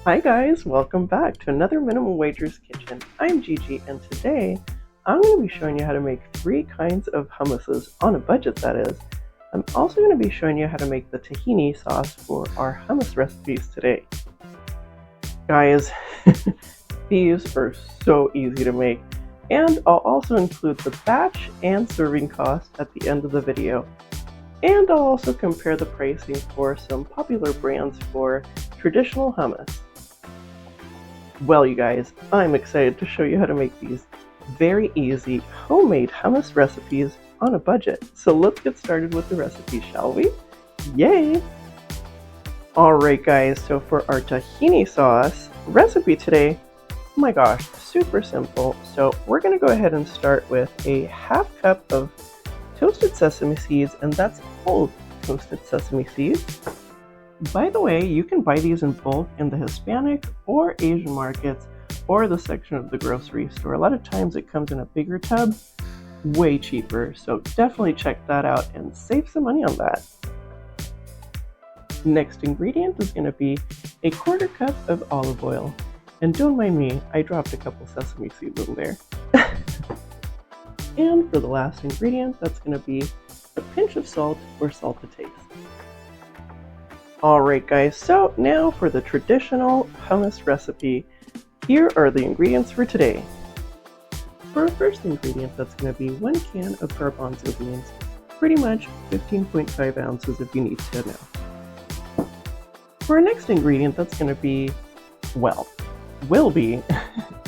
Hi guys, welcome back to another Minimum Wagers Kitchen. I'm Gigi and today I'm going to be showing you how to make 3 kinds of hummuses on a budget, that is. I'm also going to be showing you how to make the tahini sauce for our hummus recipes today. Guys, these are so easy to make, and I'll also include the batch and serving cost at the end of the video. And I'll also compare the pricing for some popular brands for traditional hummus. Well, you guys, I'm excited to show you how to make these very easy homemade hummus recipes on a budget. So let's get started with the recipe, shall we? Yay! Alright guys, so for our tahini sauce recipe today, oh my gosh, super simple. So we're going to go ahead and start with a ½ cup of toasted sesame seeds, and that's whole toasted sesame seeds. By the way, you can buy these in bulk in the Hispanic or Asian markets or the section of the grocery store. A lot of times it comes in a bigger tub, way cheaper, so definitely check that out and save some money on that. Next ingredient is going to be a ¼ cup of olive oil. And don't mind me, I dropped a couple sesame seeds in there. And for the last ingredient, that's going to be a pinch of salt or salt to taste. Alright guys, so now for the traditional hummus recipe. Here are the ingredients for today. For our first ingredient, that's going to be 1 can of garbanzo beans, pretty much 15.5 ounces if you need to know. For our next ingredient, that's going to be, will be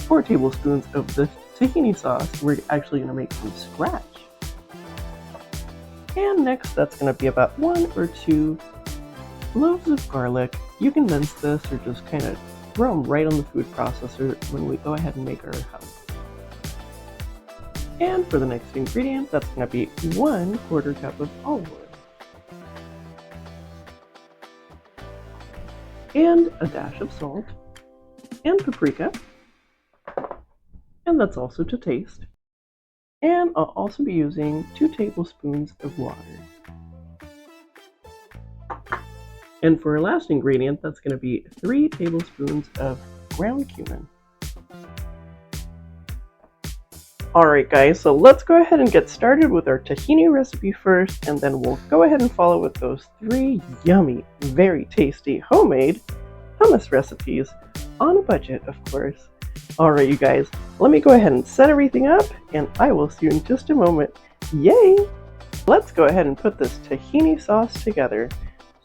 4 tablespoons of the tahini sauce we're actually going to make from scratch. And next, that's going to be about 1 or 2 cloves of garlic. You can mince this or just kind of throw them right on the food processor when we go ahead and make our hummus. And for the next ingredient, that's going to be 1/4 cup of olive oil. And a dash of salt. And paprika. And that's also to taste. And I'll also be using 2 tablespoons of water. And for our last ingredient, that's going to be 3 tablespoons of ground cumin. Alright guys, so let's go ahead and get started with our tahini recipe first, and then we'll go ahead and follow with those 3 yummy, very tasty homemade hummus recipes on a budget, of course. Alright you guys, let me go ahead and set everything up, and I will see you in just a moment. Yay! Let's go ahead and put this tahini sauce together.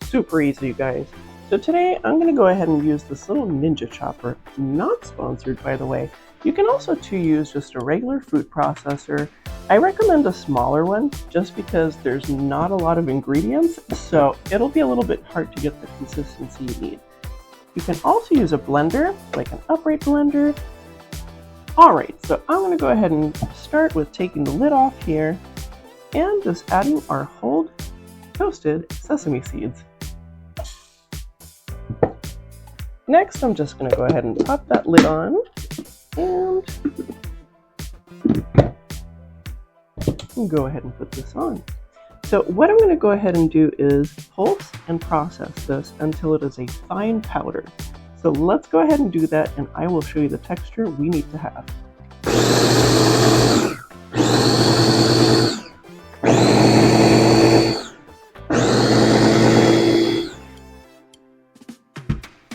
Super easy, you guys. So today I'm going to go ahead and use this little ninja chopper, not sponsored by the way. You can also use just a regular food processor. I recommend a smaller one just because there's not a lot of ingredients, so it'll be a little bit hard to get the consistency you need. You can also use a blender, like an upright blender. Alright, so I'm going to go ahead and start with taking the lid off here and just adding our whole toasted sesame seeds. Next, I'm just going to go ahead and pop that lid on and go ahead and put this on. So what I'm going to go ahead and do is pulse and process this until it is a fine powder. So let's go ahead and do that, and I will show you the texture we need to have.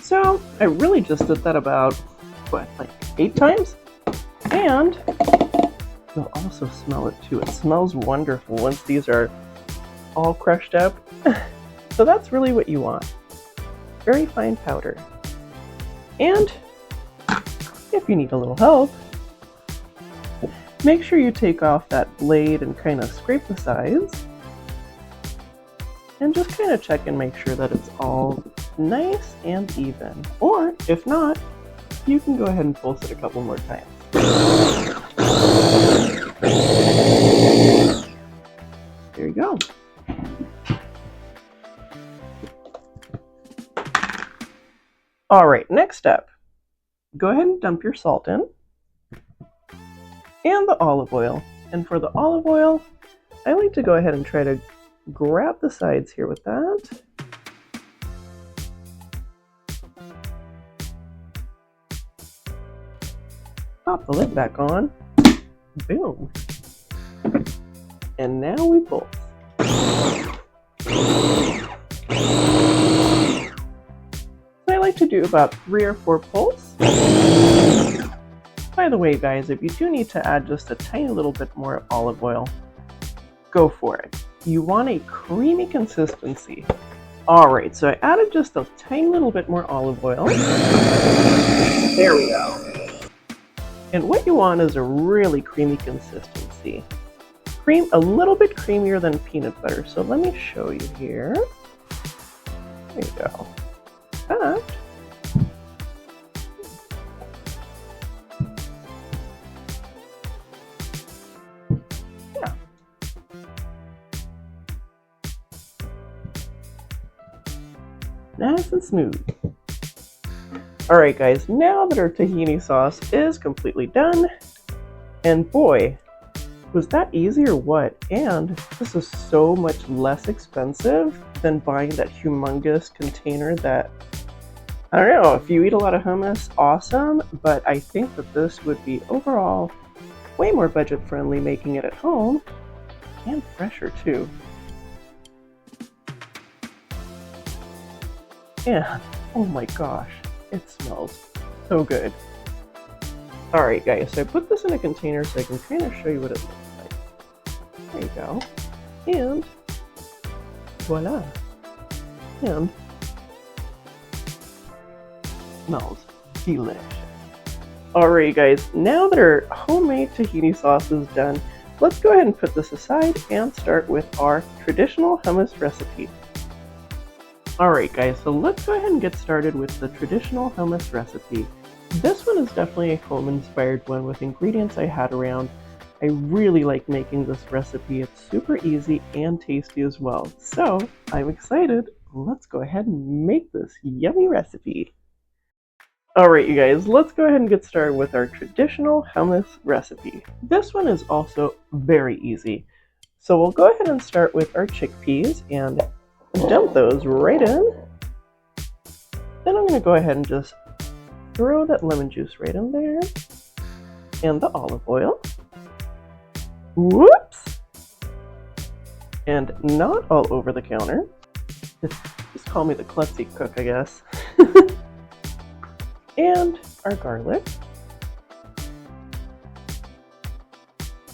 So I really just did that about, like 8 times? And you'll also smell it too. It smells wonderful once these are all crushed up. So that's really what you want. Very fine powder. And if you need a little help, make sure you take off that blade and kind of scrape the sides. And just kind of check and make sure that it's all nice and even. Or if not, you can go ahead and pulse it a couple more times. There you go. Alright, next step. Go ahead and dump your salt in. And the olive oil. And for the olive oil, I like to go ahead and try to grab the sides here with that. pop the lid back on. Boom. And now we pulse. I like to do about 3 or 4 pulls. By the way, guys, if you do need to add just a tiny little bit more olive oil, go for it. You want a creamy consistency. Alright, so I added just a tiny little bit more olive oil. There we go. And what you want is a really creamy consistency. A little bit creamier than peanut butter. So let me show you here. There you go. That. Yeah. Nice and smooth. Alright guys, now that our tahini sauce is completely done, and boy, was that easy or what? And this is so much less expensive than buying that humongous container that, I don't know, if you eat a lot of hummus, awesome, but I think that this would be overall way more budget friendly making it at home, and fresher too. And, oh my gosh, it smells so good. Alright guys, so I put this in a container so I can kind of show you what it looks like. There you go. And voila. And smells delicious. Alright guys, now that our homemade tahini sauce is done, let's go ahead and put this aside and start with our traditional hummus recipe. Alright guys, so let's go ahead and get started with the traditional hummus recipe. This one is definitely a home-inspired one with ingredients I had around. I really like making this recipe. It's super easy and tasty as well. So I'm excited. Let's go ahead and make this yummy recipe. Alright you guys, let's go ahead and get started with our traditional hummus recipe. This one is also very easy. So we'll go ahead and start with our chickpeas and dump those right in. Then I'm going to go ahead and just throw that lemon juice right in there. And the olive oil. Whoops! And not all over the counter. Just call me the klutzy cook, I guess. And our garlic.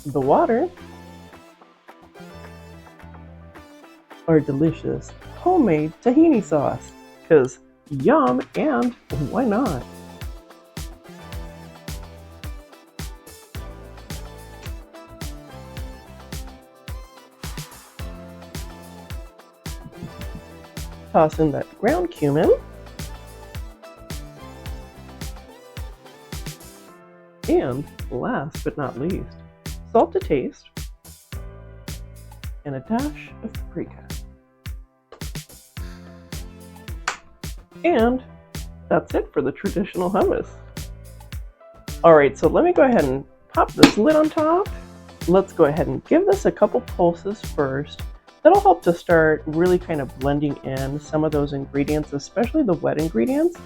The water. Our delicious homemade tahini sauce, because yum, and why not? Toss in that ground cumin. And last but not least, salt to taste, and a dash of paprika. And that's it for the traditional hummus. Alright, so let me go ahead and pop this lid on top. Let's go ahead and give this a couple pulses first. That'll help to start really kind of blending in some of those ingredients, especially the wet ingredients.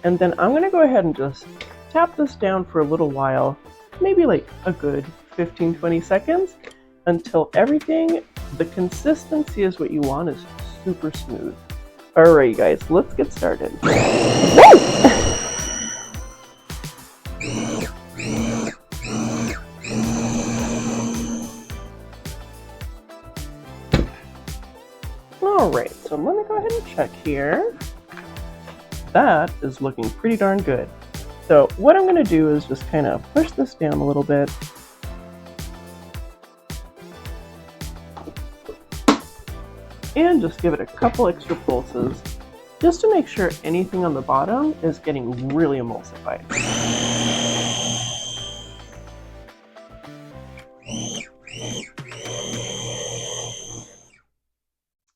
And then I'm going to go ahead and just tap this down for a little while, maybe like a good 15-20 seconds, until everything, the consistency is what you want, is super smooth. Alright guys, let's get started. Alright, so let me go ahead and check here. That is looking pretty darn good. So what I'm going to do is just kind of push this down a little bit. And just give it a couple extra pulses, just to make sure anything on the bottom is getting really emulsified.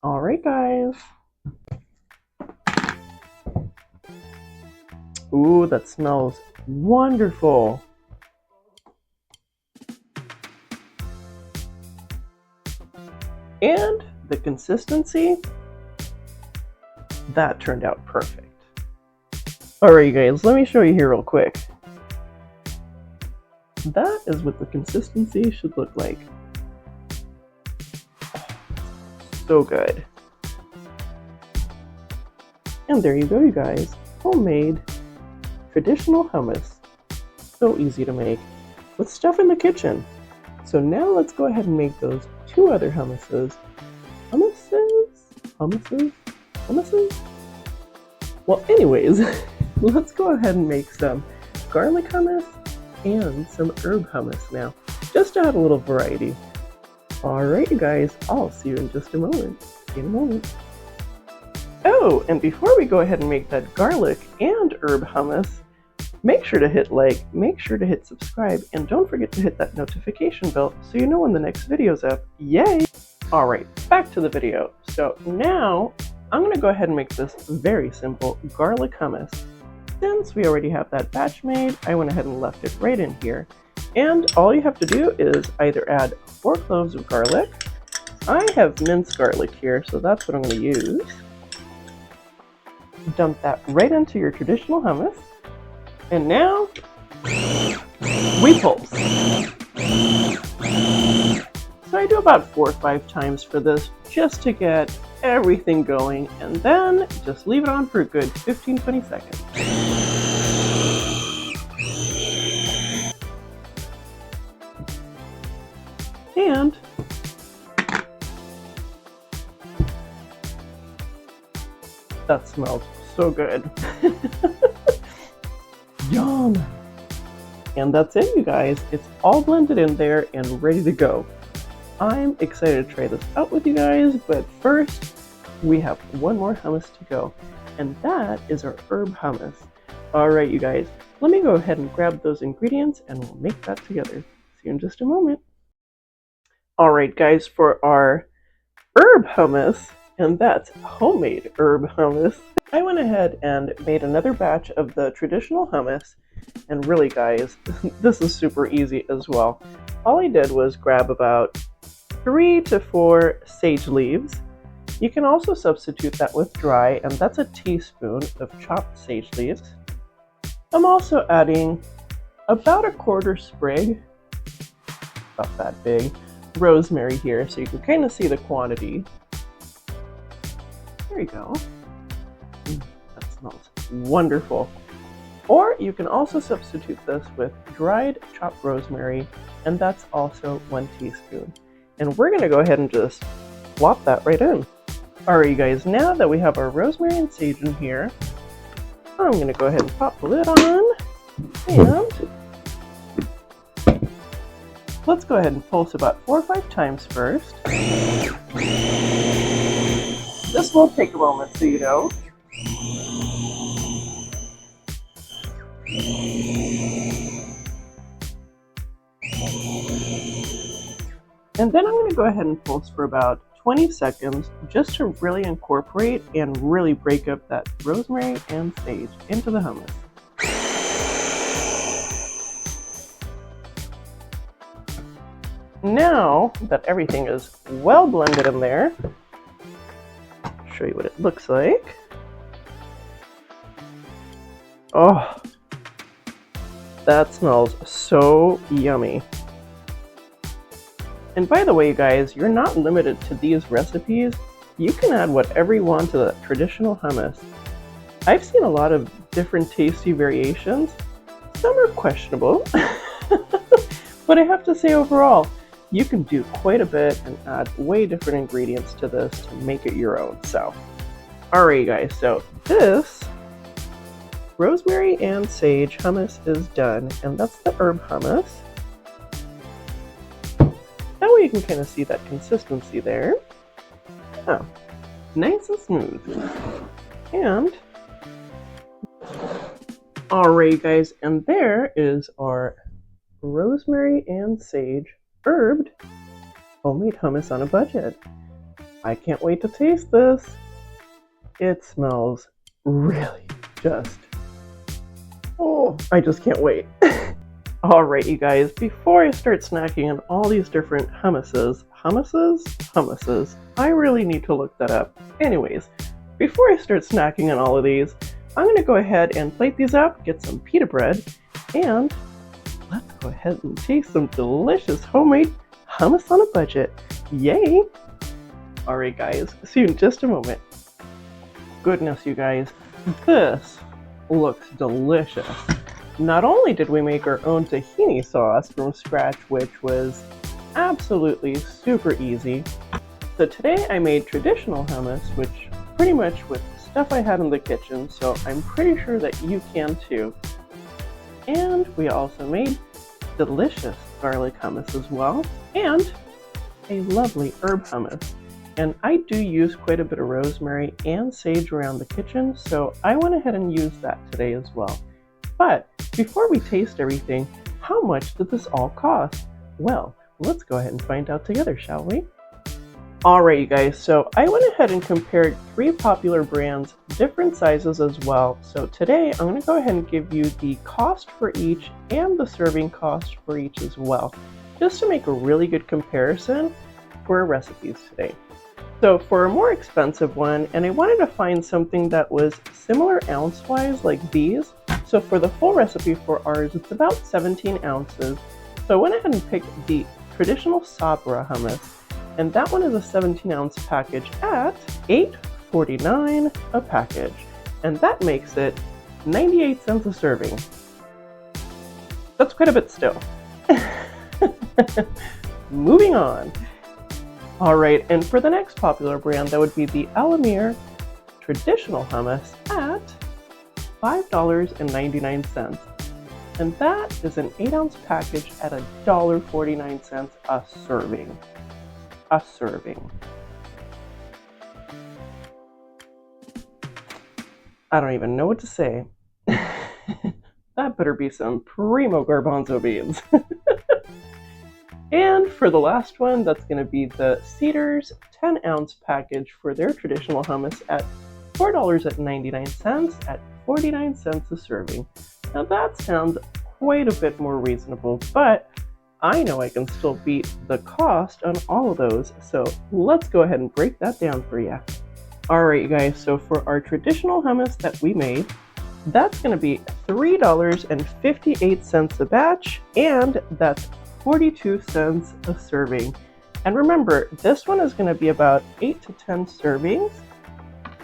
Alright guys. Ooh, that smells wonderful. And the consistency, that turned out perfect. Alright you guys, let me show you here real quick. that is what the consistency should look like. So good. And there you go, you guys. Homemade, traditional hummus. So easy to make, with stuff in the kitchen. So now let's go ahead and make those two other hummuses. Hummuses? Well, anyways, let's go ahead and make some garlic hummus and some herb hummus now, just to add a little variety. Alright, you guys, I'll see you in just a moment. See you in a moment. Oh, and before we go ahead and make that garlic and herb hummus, make sure to hit like, make sure to hit subscribe, and don't forget to hit that notification bell so you know when the next video's up. Yay! Alright, back to the video. So now, I'm going to go ahead and make this very simple garlic hummus. Since we already have that batch made, I went ahead and left it right in here. And all you have to do is either add 4 cloves of garlic. I have minced garlic here, so that's what I'm going to use. Dump that right into your traditional hummus. And now, we pulse. So I do about 4 or 5 times for this, just to get everything going, and then just leave it on for a good 15-20 seconds. And that smells so good. Yum! And that's it, you guys. It's all blended in there and ready to go. I'm excited to try this out with you guys, but first, we have one more hummus to go, and that is our herb hummus. Alright, you guys, let me go ahead and grab those ingredients and we'll make that together. See you in just a moment. Alright, guys, for our herb hummus, and that's homemade herb hummus, I went ahead and made another batch of the traditional hummus, and really, guys, this is super easy as well. All I did was grab about 3 to 4 sage leaves. You can also substitute that with dry, and that's a teaspoon of chopped sage leaves. I'm also adding about a 1/4 sprig, about that big, rosemary here, so you can kind of see the quantity. There you go. That smells wonderful. Or you can also substitute this with dried chopped rosemary, and that's also 1 teaspoon. And we're going to go ahead and just plop that right in. Alright, you guys, now that we have our rosemary and sage in here, I'm going to go ahead and pop the lid on, and let's go ahead and pulse about 4 or 5 times first. This will take a moment, so you know. And then I'm going to go ahead and pulse for about 20 seconds just to really incorporate and really break up that rosemary and sage into the hummus. Now that everything is well blended in there, I'll show you what it looks like. Oh, that smells so yummy. And by the way, guys, you're not limited to these recipes. You can add whatever you want to the traditional hummus. I've seen a lot of different tasty variations. Some are questionable, but I have to say overall, you can do quite a bit and add way different ingredients to this to make it your own. So, alright guys, so this rosemary and sage hummus is done, and that's the herb hummus. That way you can kind of see that consistency there. Oh, nice and smooth. And, alright guys, and there is our rosemary and sage herbed homemade hummus on a budget. I can't wait to taste this. It smells really just, oh, I just can't wait. Alright, you guys, before I start snacking on all these different hummuses, I really need to look that up. Anyways, before I start snacking on all of these, I'm going to go ahead and plate these up, get some pita bread, and let's go ahead and taste some delicious homemade hummus on a budget. Yay! Alright guys, see you in just a moment. Goodness you guys, this looks delicious. Not only did we make our own tahini sauce from scratch, which was absolutely super easy. So today I made traditional hummus, which pretty much with stuff I had in the kitchen, so I'm pretty sure that you can too. And we also made delicious garlic hummus as well, and a lovely herb hummus. And I do use quite a bit of rosemary and sage around the kitchen, so I went ahead and used that today as well. But before we taste everything, how much did this all cost? Well, let's go ahead and find out together, shall we? Alright you guys, so I went ahead and compared 3 popular brands, different sizes as well. So today I'm going to go ahead and give you the cost for each and the serving cost for each as well, just to make a really good comparison for our recipes today. So for a more expensive one, and I wanted to find something that was similar ounce-wise like these. So for the full recipe for ours, it's about 17 ounces. So I went ahead and picked the traditional Sabra hummus, and that one is a 17-ounce package at $8.49 a package, and that makes it 98 cents a serving. That's quite a bit still. Moving on. Alright, and for the next popular brand, that would be the Alamir traditional hummus at $5.99. And that is an 8-ounce package at $1.49 a serving. A serving. I don't even know what to say. That better be some primo garbanzo beans. And for the last one, that's going to be the Cedars 10-ounce package for their traditional hummus at $4.99 at 49 cents a serving. Now that sounds quite a bit more reasonable, but I know I can still beat the cost on all of those, so let's go ahead and break that down for you. Alright you guys, so for our traditional hummus that we made, that's going to be $3.58 a batch, and that's 42 cents a serving. And remember, this one is going to be about 8 to 10 servings,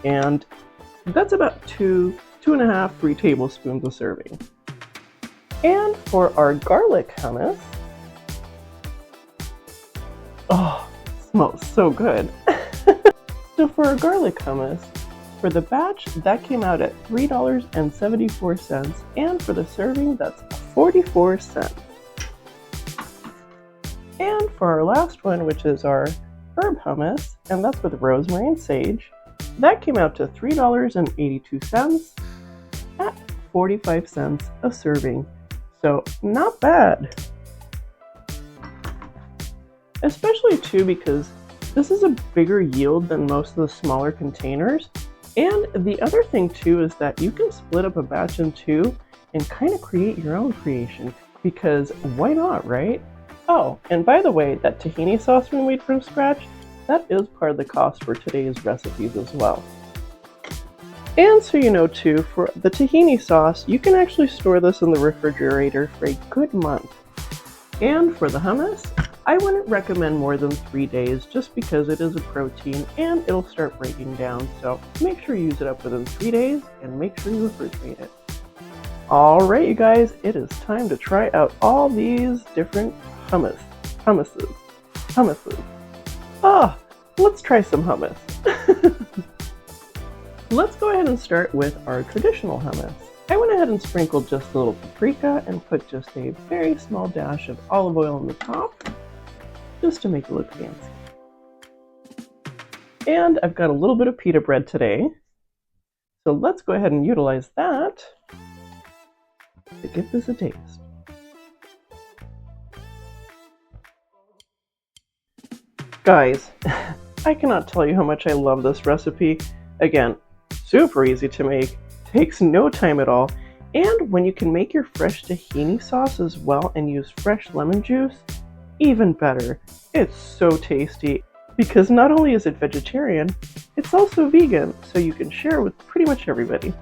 and that's about 2.5, 3 tablespoons a serving. And for our garlic hummus, oh, it smells so good. So for our garlic hummus, for the batch, that came out at $3.74, and for the serving, that's 44 cents. And for our last one, which is our herb hummus, and that's with rosemary and sage, that came out to $3.82 at 45 cents a serving. So not bad. Especially too because this is a bigger yield than most of the smaller containers. And the other thing too is that you can split up a batch in 2 and kind of create your own creation, because why not, right? Oh, and by the way, that tahini sauce we made from scratch, that is part of the cost for today's recipes as well. And so you know too, for the tahini sauce, you can actually store this in the refrigerator for a good month. And for the hummus, I wouldn't recommend more than 3 days just because it is a protein and it'll start breaking down. So make sure you use it up within 3 days and make sure you refrigerate it. Alright you guys, it is time to try out all these different hummuses. Ah, let's try some hummus. Let's go ahead and start with our traditional hummus. I went ahead and sprinkled just a little paprika and put just a very small dash of olive oil on the top, just to make it look fancy. And I've got a little bit of pita bread today, so let's go ahead and utilize that to give this a taste. Guys, I cannot tell you how much I love this recipe. Again, super easy to make, takes no time at all, and when you can make your fresh tahini sauce as well and use fresh lemon juice, even better. It's so tasty because not only is it vegetarian, it's also vegan, so you can share with pretty much everybody.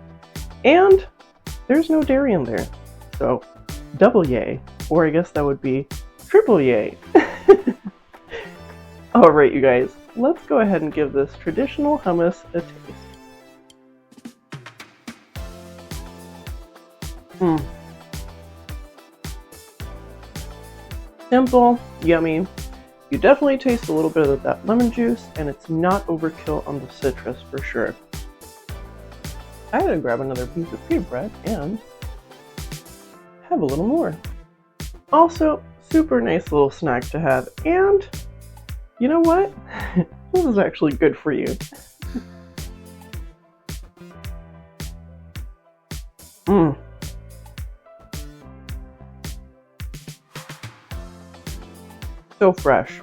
And there's no dairy in there, so double yay. or I guess that would be triple yay. Alright you guys, let's go ahead and give this traditional hummus a taste. Simple, yummy. You definitely taste a little bit of that lemon juice, and it's not overkill on the citrus for sure. I had to grab another piece of pita bread and have a little more. Also, super nice little snack to have, and you know what? This is actually good for you. So fresh,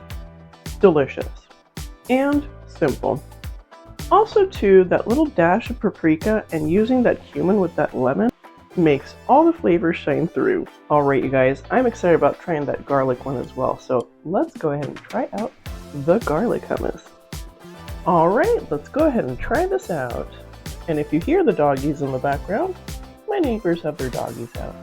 delicious, and simple. Also too, that little dash of paprika and using that cumin with that lemon makes all the flavors shine through. Alright you guys, I'm excited about trying that garlic one as well, so let's go ahead and try out the garlic hummus. Alright, let's go ahead and try this out. And if you hear the doggies in the background, my neighbors have their doggies out.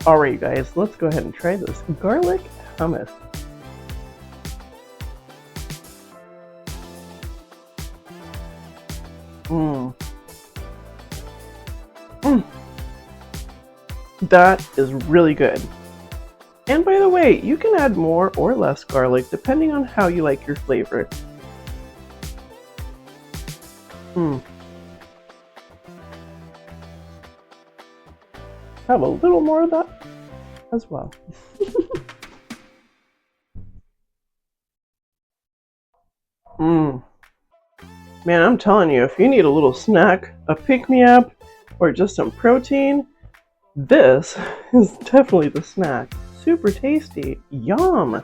Alright you guys, let's go ahead and try this garlic hummus. That is really good. And by the way, you can add more or less garlic depending on how you like your flavor. Have a little more of that as well. Man, I'm telling you, if you need a little snack, a pick-me-up, or just some protein, this is definitely the snack. Super tasty. Yum!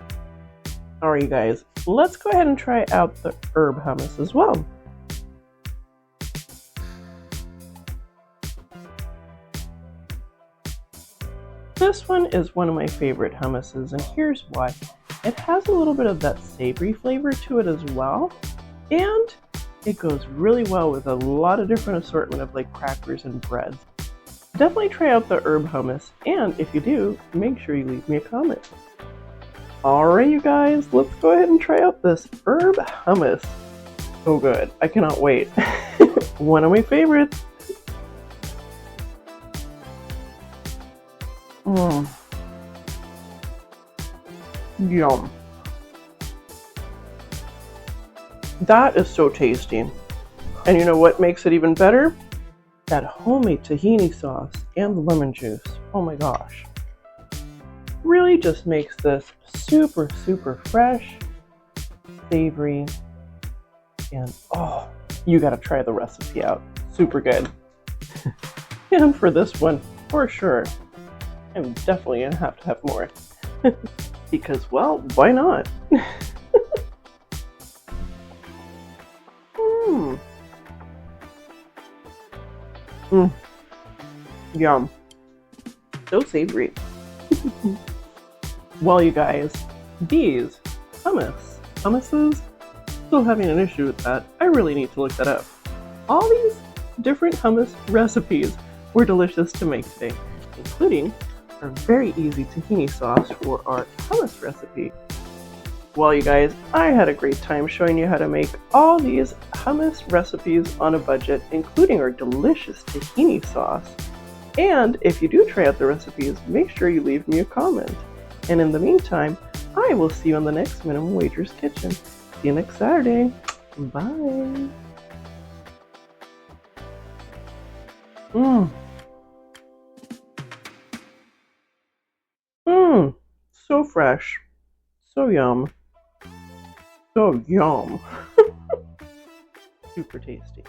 Alright you guys, let's go ahead and try out the herb hummus as well. This one is one of my favorite hummuses, and here's why. It has a little bit of that savory flavor to it as well, and it goes really well with a lot of different assortment of like crackers and breads. Definitely try out the herb hummus, and if you do, make sure you leave me a comment. Alright you guys, let's go ahead and try out this herb hummus. So good, I cannot wait. One of my favorites. Yum. That is so tasty. And you know what makes it even better? That homemade tahini sauce and the lemon juice. Oh my gosh. Really just makes this super, super fresh, savory, and oh, you gotta try the recipe out. Super good. And for this one, for sure, I'm definitely gonna have to have more. Because, well, why not? Yum. So savory. Well, you guys, these hummuses, still having an issue with that. I really need to look that up. All these different hummus recipes were delicious to make today, including our very easy tahini sauce for our hummus recipe. Well, you guys, I had a great time showing you how to make all these hummus recipes on a budget, including our delicious tahini sauce. And if you do try out the recipes, make sure you leave me a comment. And in the meantime, I will see you on the next Minimum Wager's Kitchen. See you next Saturday. Bye. So fresh. So yum. So yum. Super tasty.